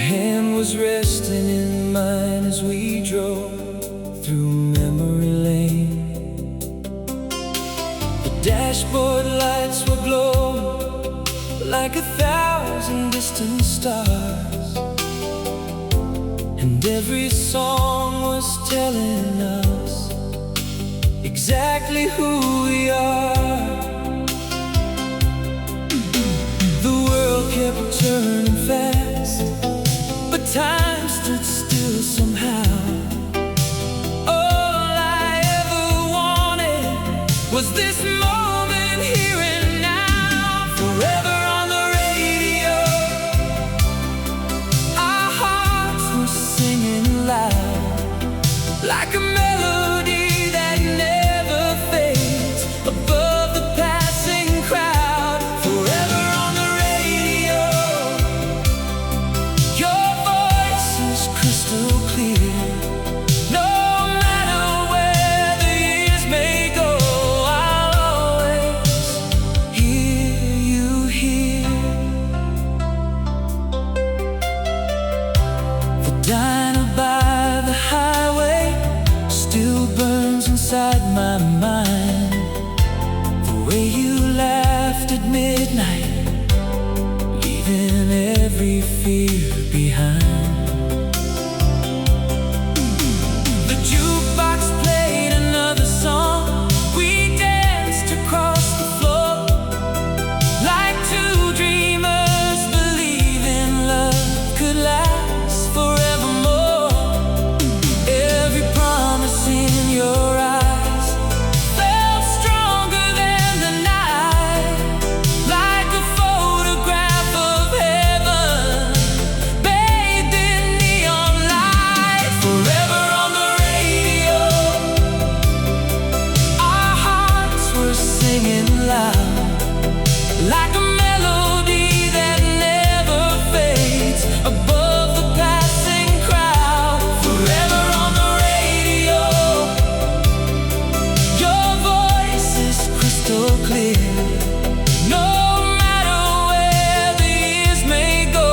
hand was resting in mine as we drove through memory lane. The dashboard lights were glowing like 1,000 distant stars, and every song was telling us exactly who we are. The world kept turning fast, but time stood still somehow. All I ever wanted was this moment here and now. Forever on the radio, our hearts were singing loud, like a melody that never fades above the passing crowd. Forever on the radio, your voice is crystal clear. No matter where the years may go, I'll always hear you here. The diner by the highway still burns inside my mind. The way you laughed at midnight, leaving every fear behind. The jukebox played another song. We danced across the floor like two dreamers, believing love could last forevermore. Every promise in your eyes felt stronger than the night, like a photograph of heaven bathed in neon light. Forever on the radio, our hearts were singing loud, like a melody that never fades above the passing crowd. Forever on the radio, your voice is crystal clear. No matter where the years may go,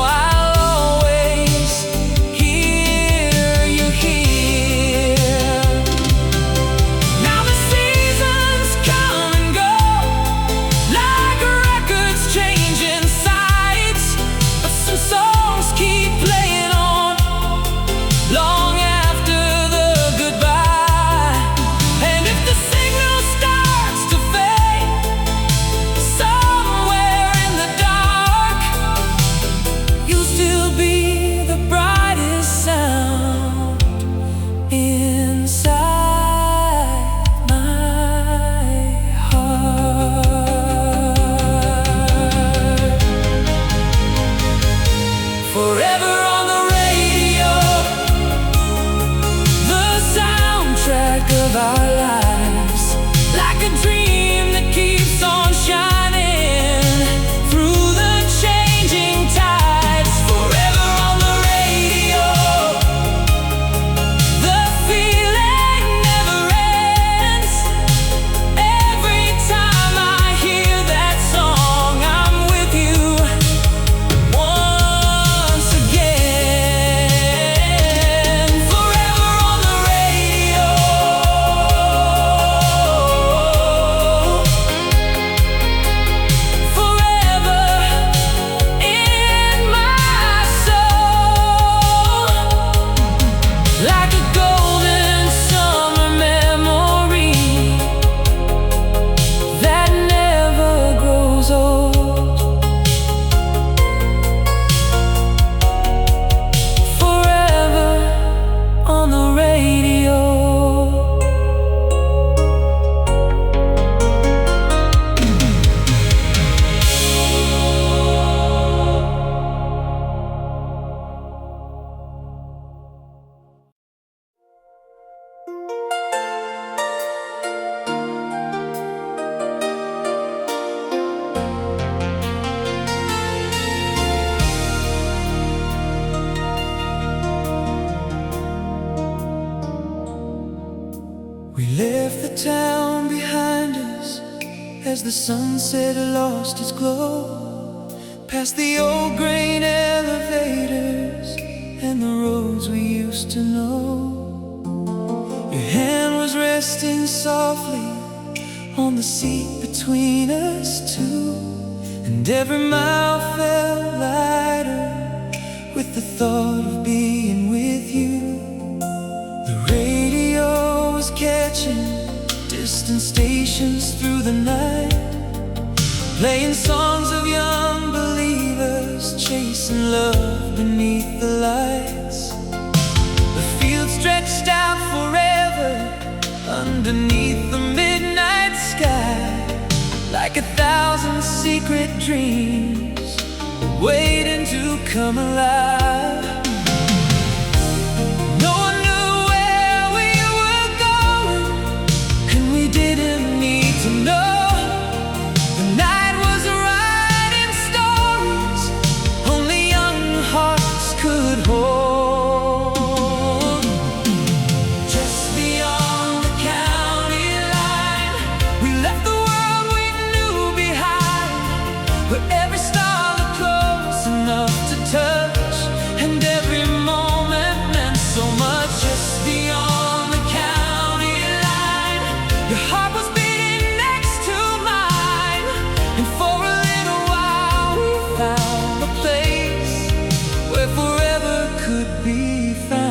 I'll always hear you here. Now the seasons come and go, like records changing sides, but some songs keep playing on long after the goodbye. And if the signal starts to fade somewhere in the dark, you'll still be the brightest sound inside my heart. Forever on the radio, the soundtrack of our lives, like a dream that keeps on shining through the changing tides. Forever on the radio, the feeling never ends. Every time I hear that song, I'm with you once again. Forever on the radio, forever in my soul, like a golden summer memory that never grows old. Forever on the radio. We left the town behind us as the sunset lost its glow, past the old grain elevator to know. Your hand was resting softly on the seat between us two, and every mile felt lighter with the thought of being with you. The radio was catching distant stations through the night, playing songs of young believers chasing love beneath the lights. The field stretched out forever underneath the midnight sky, like 1,000 secret dreams waiting to come alive. No one knew where we were going, and we didn't need to know. The night was writing stories only young hearts could hold. Just beyond the county line, we left the world we knew behind, where every star looked close enough to touch, and every moment meant so much. Just beyond the county line, your heart was beating next to mine, and for a little while we found a place where forever could be found.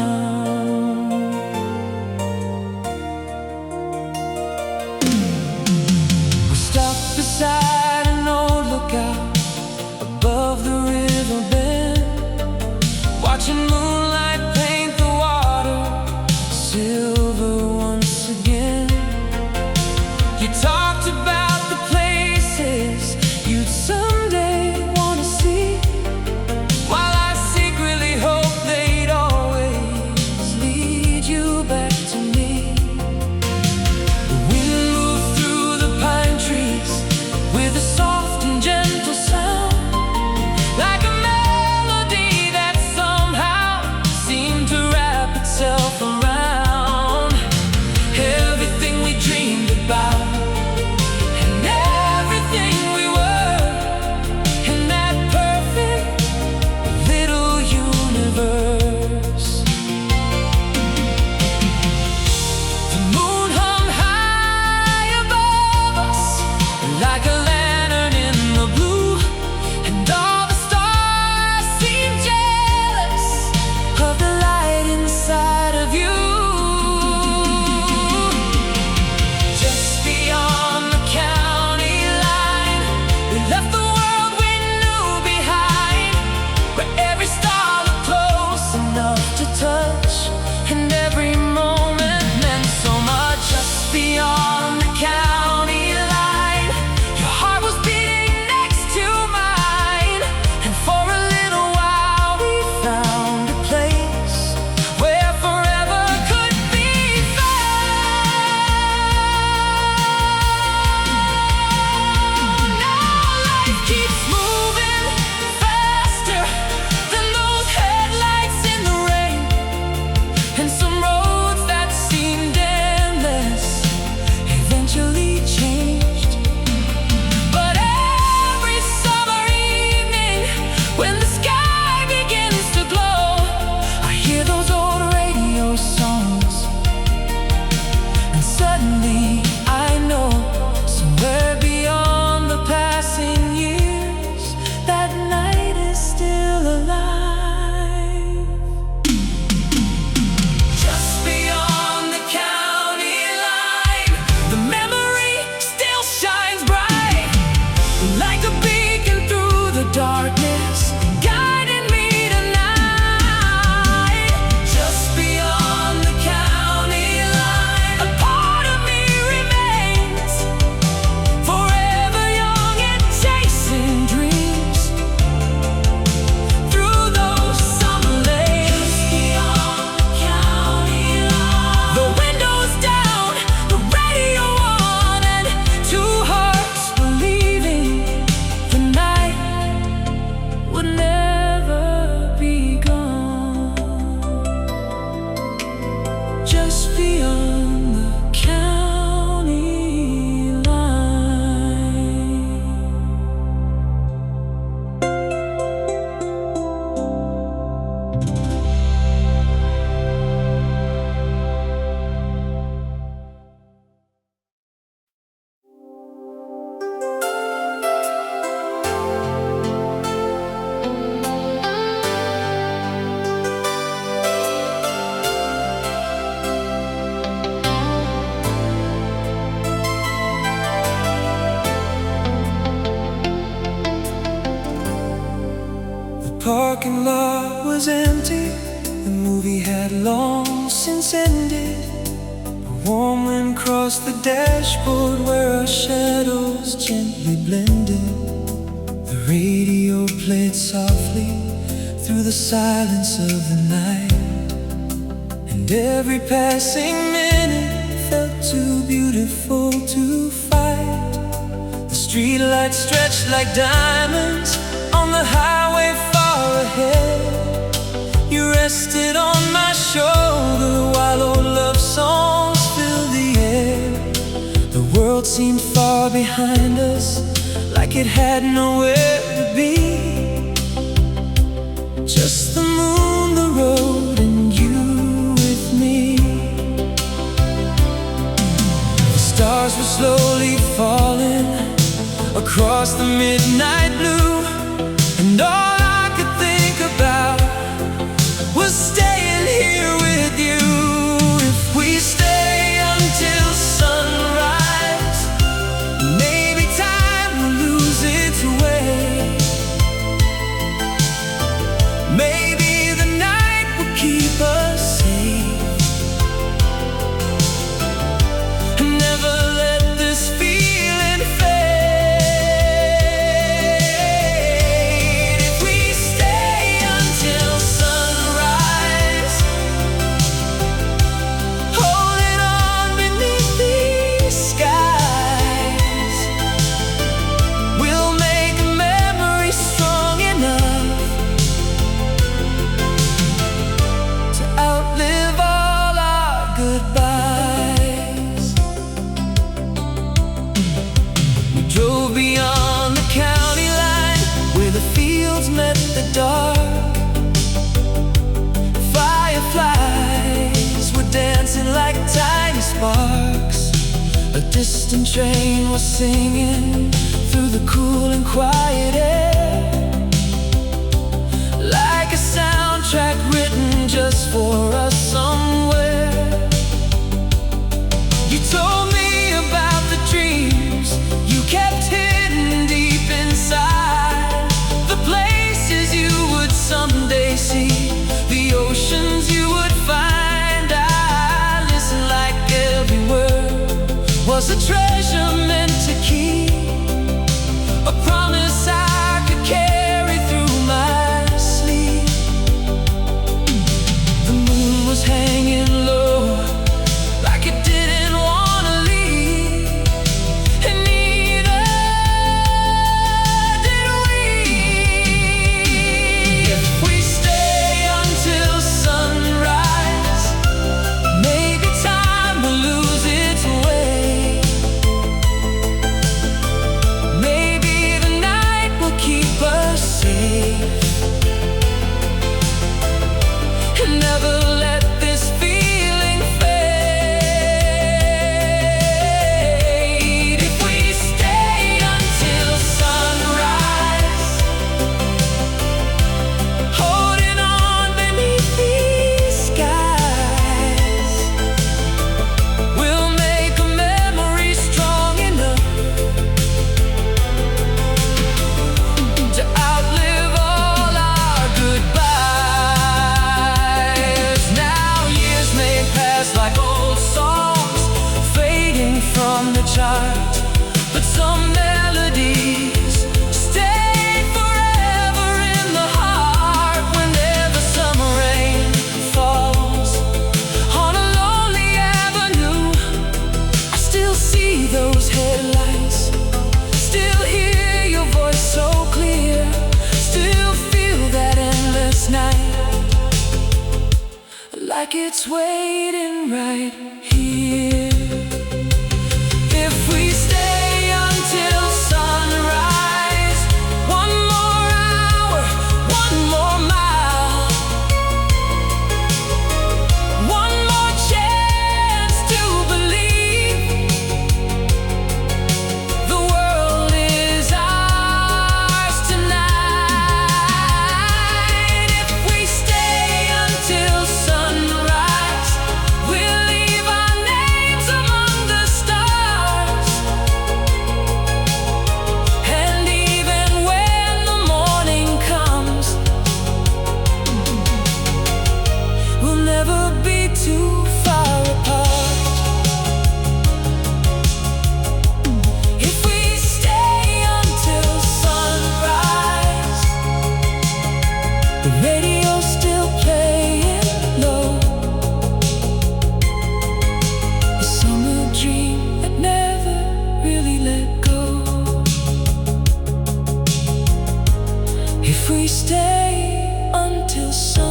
We stopped beside an old lookout above the river bend, watching moonlight paint the water silver once again. You talked about the places you'd someday want to see, while I secretly hoped they'd all empty, the movie had long since ended. A warm wind crossed the dashboard where our shadows gently blended. The radio played softly through the silence of the night, and every passing minute felt too beautiful to fight. The streetlights stretched like diamonds on the highway far ahead. You rested on my shoulder while old love songs filled the air. The world seemed far behind us, like it had nowhere to be. Just the moon, the road, and you with me. The stars were slowly falling across the midnight blue, and all I could think about was staying here with you. If we stay until sunrise, maybe time will lose its way. Maybe the night will keep us safe. Never let this feeling fade. If we stay until sunrise, holding on beneath these skies, we'll make a memory strong enough to outlive all our goodbyes. We drove beyond the county line where the fields met the dark. Fireflies were dancing like tiny sparks. A distant train was singing through the cool and quiet air, like a soundtrack written just for us somewhere. You told me about the dreams you kept hidden deep inside, the places you would someday see, the oceans you would find. I listened like every word was a treasure meant to keep, a promise I could carry through my sleep. The moon was hanging low, like it didn't wanna leave, and neither did we. If we stay until sunrise, maybe time will lose its way. Maybe the night will keep us safe. And never let this feeling fade. If we stay until sunrise, holding on beneath these skies, we'll make a memory strong enough to outlive all our goodbyes. Now years may pass like old songs fading from the chart, but some melodies stay forever in the heart. Whenever summer rain falls on a lonely avenue, I still see those headlights, still hear your voice so clear, still feel that endless night, like it's waiting right here. If we stay until sunrise, one more hour, one more mile, one more chance to believe the world is ours tonight. If we stay until sunrise, we'll leave our names never be too far apart. If we stay until sunrise, the radio's still playing low, a summer dream that never really let go. If we stay until sunrise.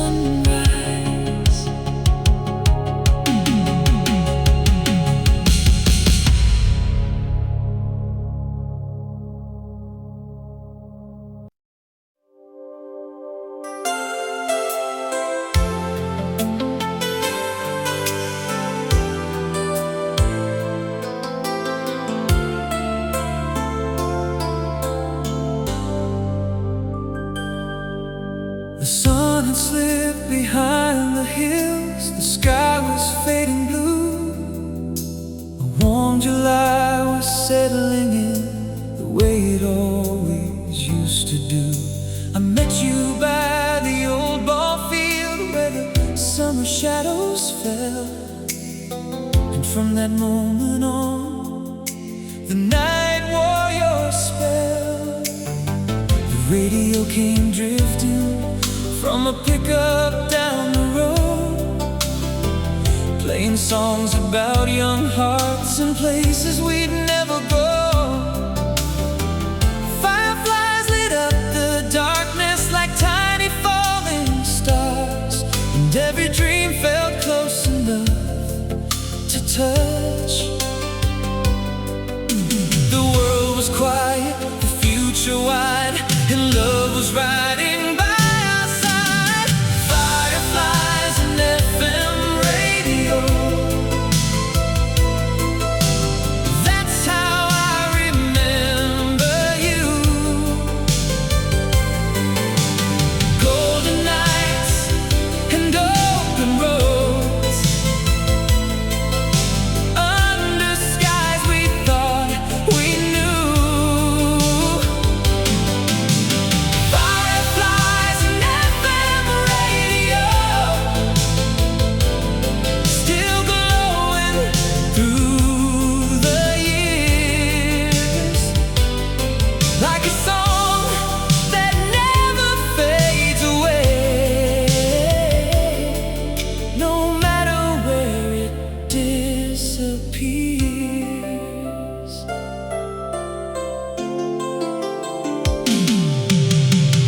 The sun had slipped behind the hills, the sky was fading blue. A warm July was settling in the way it always used to do. I met you by the old ball field where the summer shadows fell, and from that moment on, the night wore your spell. The radio came drifting from a pickup down the road, playing songs about young hearts and places we'd never go. Fireflies lit up the darkness like tiny falling stars, and every dream felt close enough to touch. The world was quiet, the future wide, and love was riding by.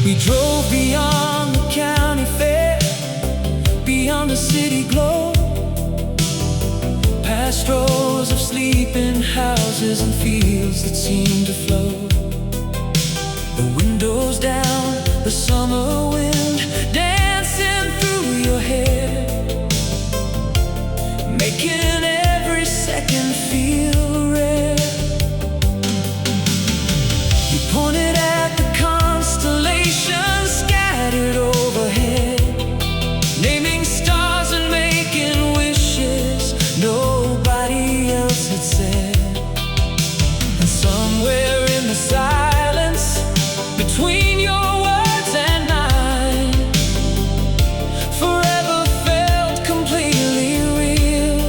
We drove beyond the county fair, beyond the city glow, past rows of sleeping houses and fields that seemed to float. The windows down, the summer wind dancing through your hair, making every second feel rare. You pointed at the constellations scattered overhead, naming stars and making wishes nobody else had said. And somewhere in the silence between your words and mine, forever felt completely real.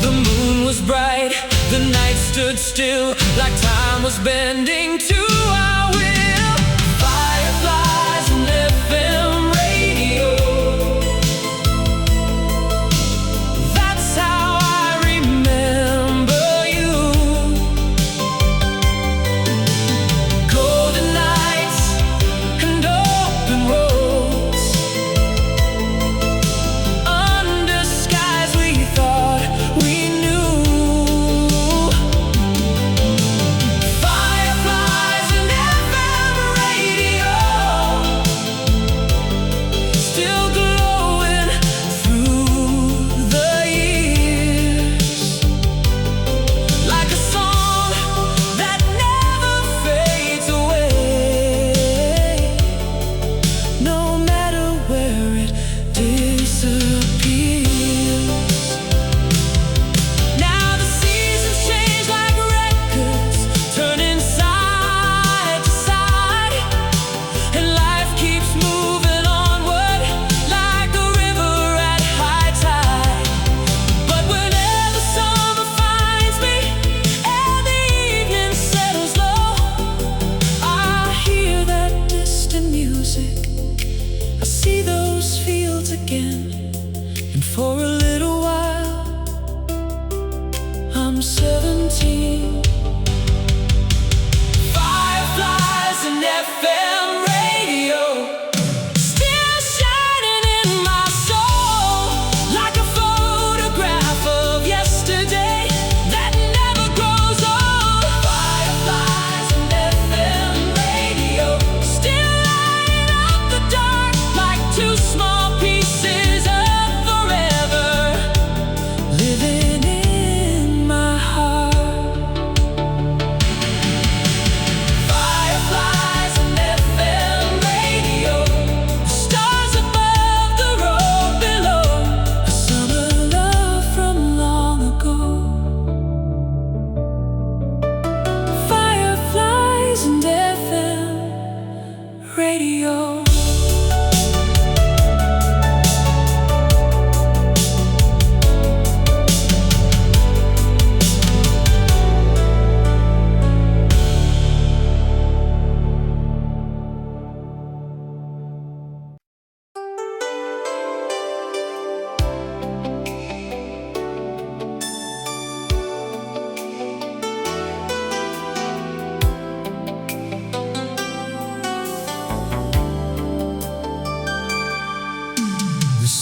The moon was bright, the night stood still, like time was bending to our will. Fireflies and FM radio, that's how I remember you. Golden nights and open roads, under skies we thought we knew. Fireflies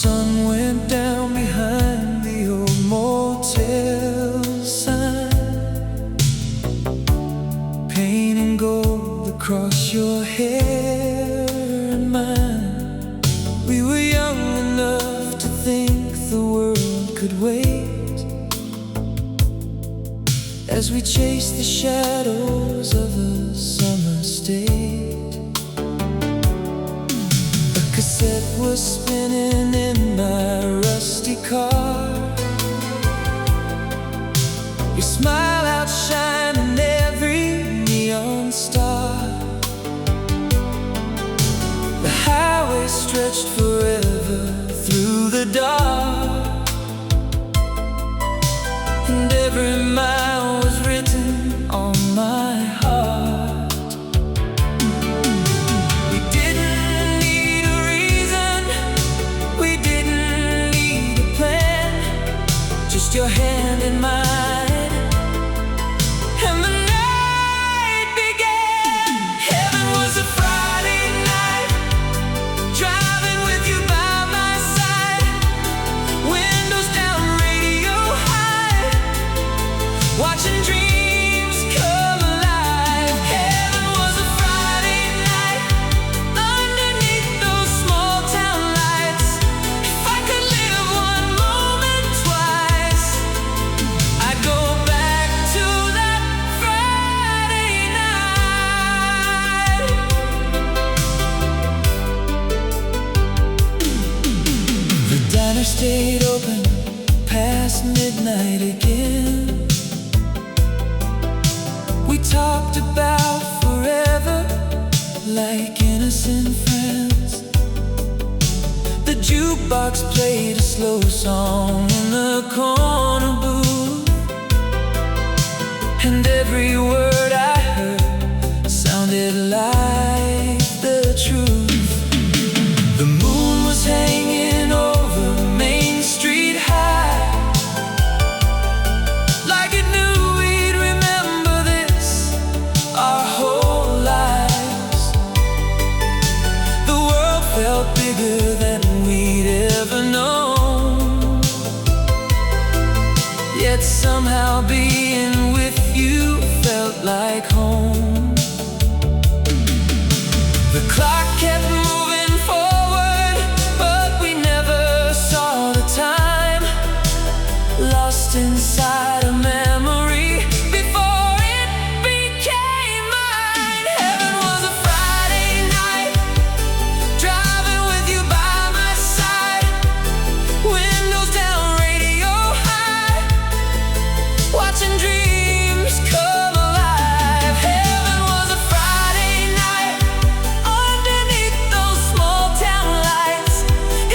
sun went down behind the old motel sign, painting gold across your hair and mine. We were young enough to think the world could wait, as we chased the shadows of a summer state. A cassette was spinning in my rusty car, your smile outshining every neon star. The highway stretched forever through the dark, and every mile was written on my heart. We didn't need a reason, we didn't need a plan, just your hand in mine, and the night began. Heaven was a Friday night, driving with you by my side, windows down, radio high, watching dreams come alive. Heaven was a Friday night, underneath those small town lights. If I could live one moment twice, I'd go back to that Friday night. The diner stayed open past midnight again. We talked about forever like innocent friends. The jukebox played a slow song in the corner booth, and every word I heard sounded like the truth. The moon was hanging over Main Street High, like it knew we'd remember this our whole lives. The world felt bigger than we'd ever known, yet somehow being with you felt like home. The clock kept moving forward, but we never saw the time, lost inside a memory before it became mine. Heaven was a Friday night, driving with you by my side, windows down, radio high, watching dreams come alive. Heaven was a Friday night, underneath those small town lights.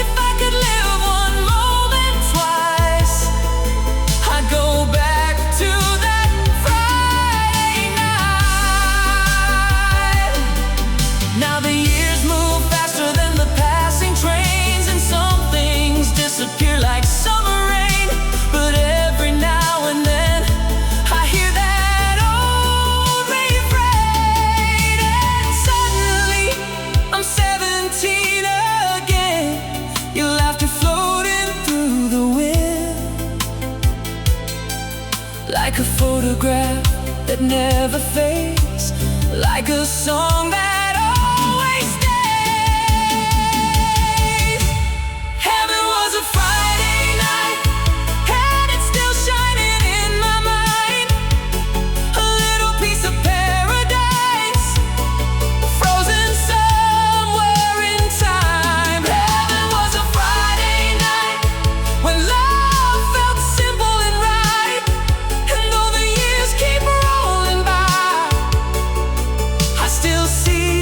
If I could live one moment twice, I'd go back to that Friday night. Now the years move faster than the passing trains, and some things disappear like summer rain. But every now and then I hear that old refrain, and suddenly I'm 17 again. Your laughter floating through the wind, like a photograph that never fades, like a song that always stays. Heaven was a Friday night, and it's still shining in my mind, a little piece of paradise, frozen somewhere in time. Heaven was a Friday night, when love felt simple and right, and though the years keep rolling by, I still see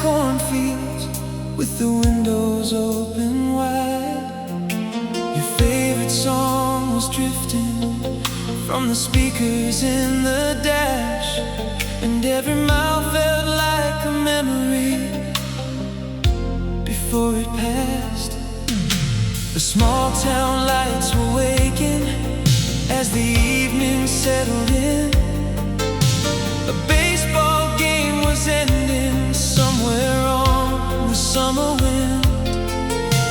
cornfields with the windows open wide. Your favorite song was drifting from the speakers in the dash, and every mile felt like a memory before it passed. The small town lights were waking as the evening settled in. A baseball game was ending somewhere on the summer wind.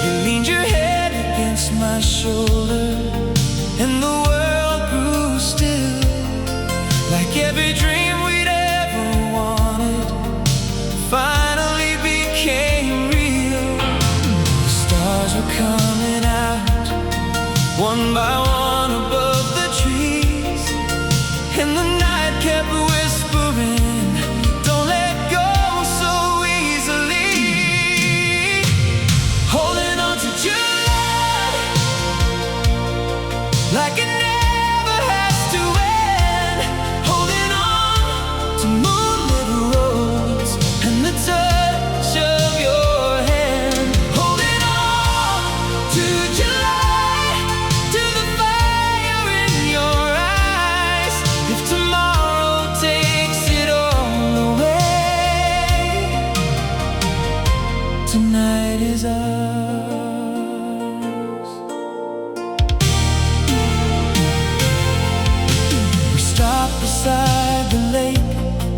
You leaned your head against my shoulder, and the world grew still, like every dream we'd ever wanted finally became real. The stars were coming out one by one above the trees, and the night kept whispering, don't let go so easily. Holding on to July like it never has to end. Holding on to moonlit roads and the touch of your hand. Holding on to July, to the fire in your eyes. If tomorrow takes it all away, tonight is ours. We stopped beside the lake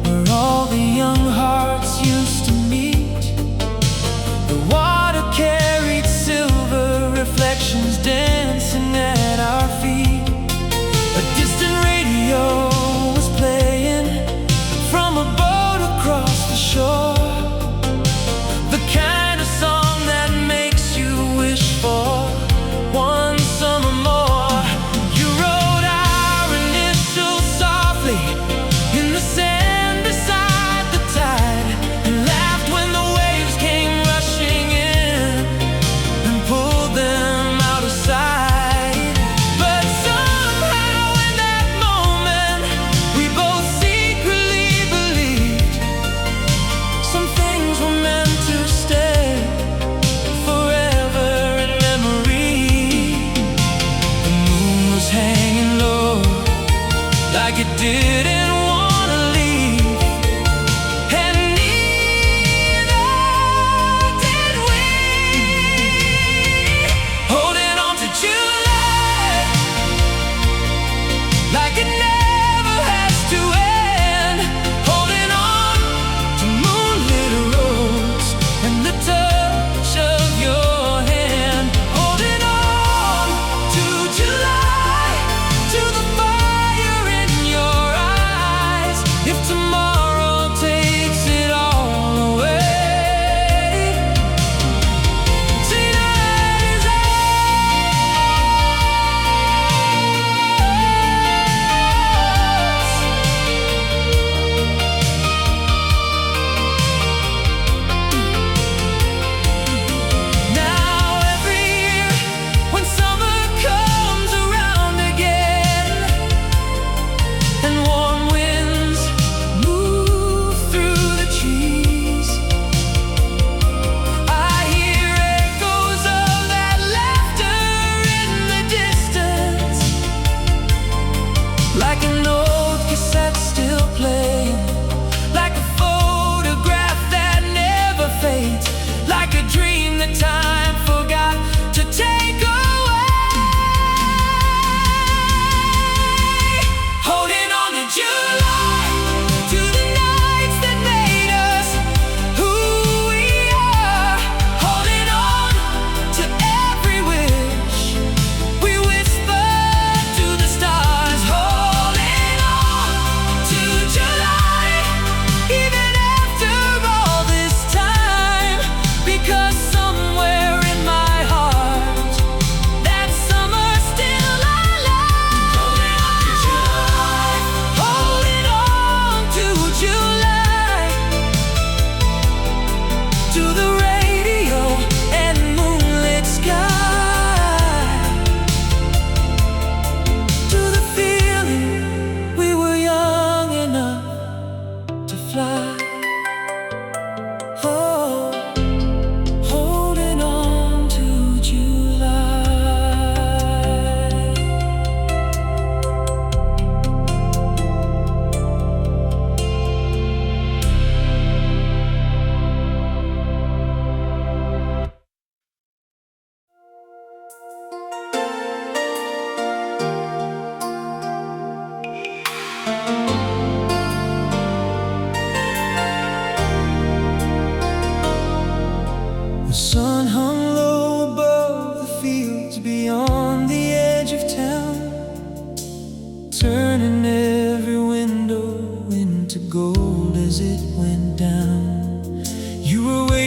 where all the young hearts used to meet. The water carried silver reflections dancing at our feet. A distant radio was playing from a boat across the shore, the kind of song that makes you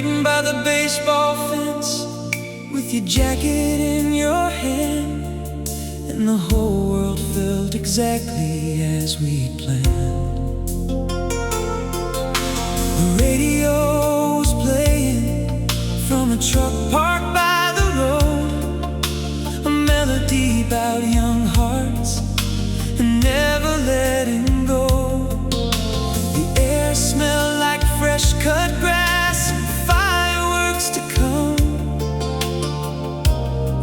waiting by the baseball fence with your jacket in your hand, and the whole world felt exactly as we'd planned. The radio was playing from a truck parked by the road, a melody about young hearts and never letting go. The air smelled like fresh cut grass and fireworks to come,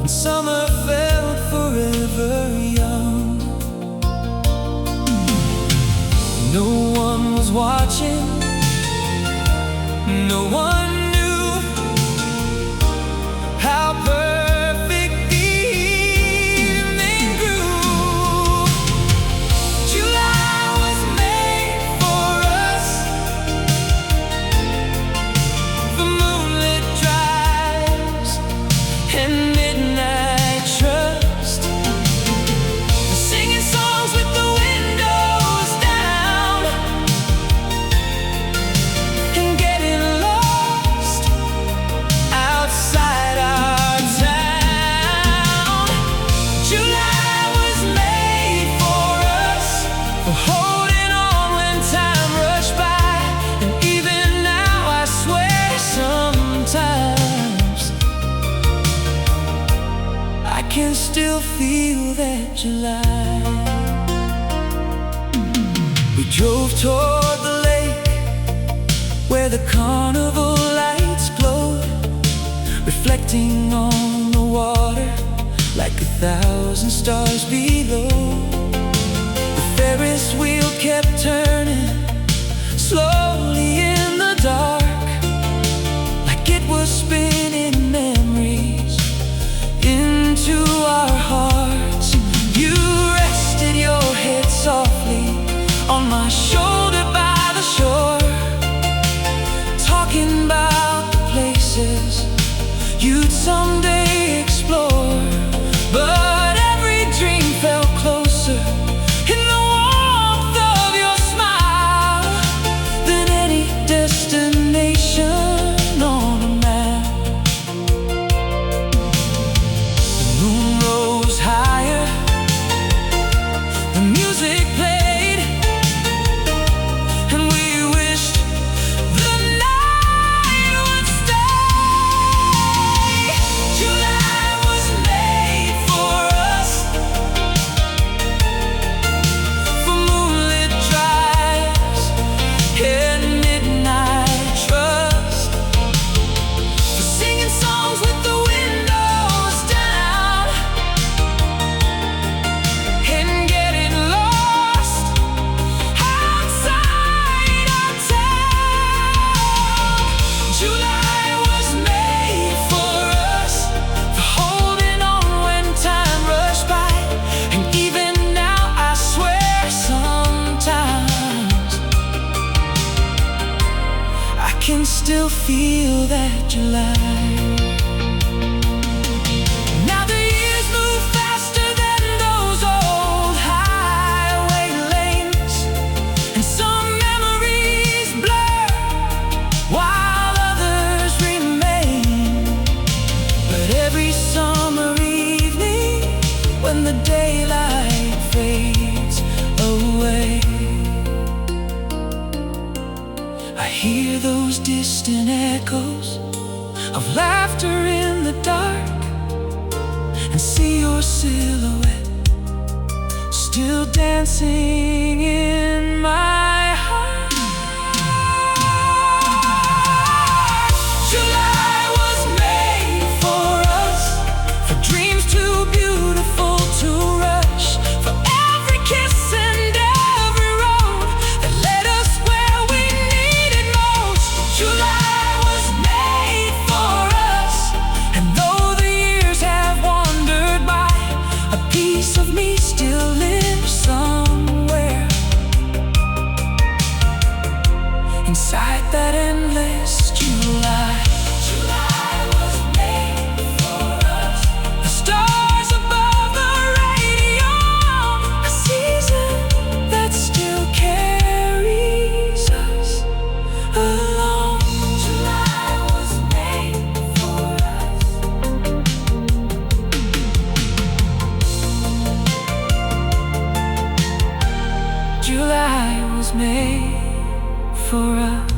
and summer felt forever young. No one was watching, no one knew how perfect the evening grew. July was made for us, for moonlit drives and midnight trust, for singing songs with the windows down and getting lost outside our town. July was made for us, for holding on when time rushed by, and even now I swear sometimes I can still feel that July. We drove toward the lake where the carnival lights glowed, reflecting on the water like 1,000 stars below. The Ferris wheel kept turning slowly in the dark, like it was spinning memories into our hearts. You rested your head softly on my shoulder by the shore, talking about the places you'd someday explore. But every dream felt closer in the warmth of your smile than any destination on a map. The moon rose higher, the music played, and we wished the night would stay. July was made for us, for moonlit drives and midnight trust, for singing songs with the windows down and getting lost outside our town. July was made for us, for holding on when time rushed by, and even now I swear sometimes I can still feel that July. Now the years move faster than those old highway lanes, and some memories blur while others remain. But every summer evening, when the daylight fades away, I hear those distant echoes of laughter in the dark, and see your silhouette still dancing in my heart. July was made for us, for dreams too beautiful to rush, for every kiss and every road that led us where we needed most. July was made for us, and though the years have wandered by, a piece of me still lives somewhere July was made for us.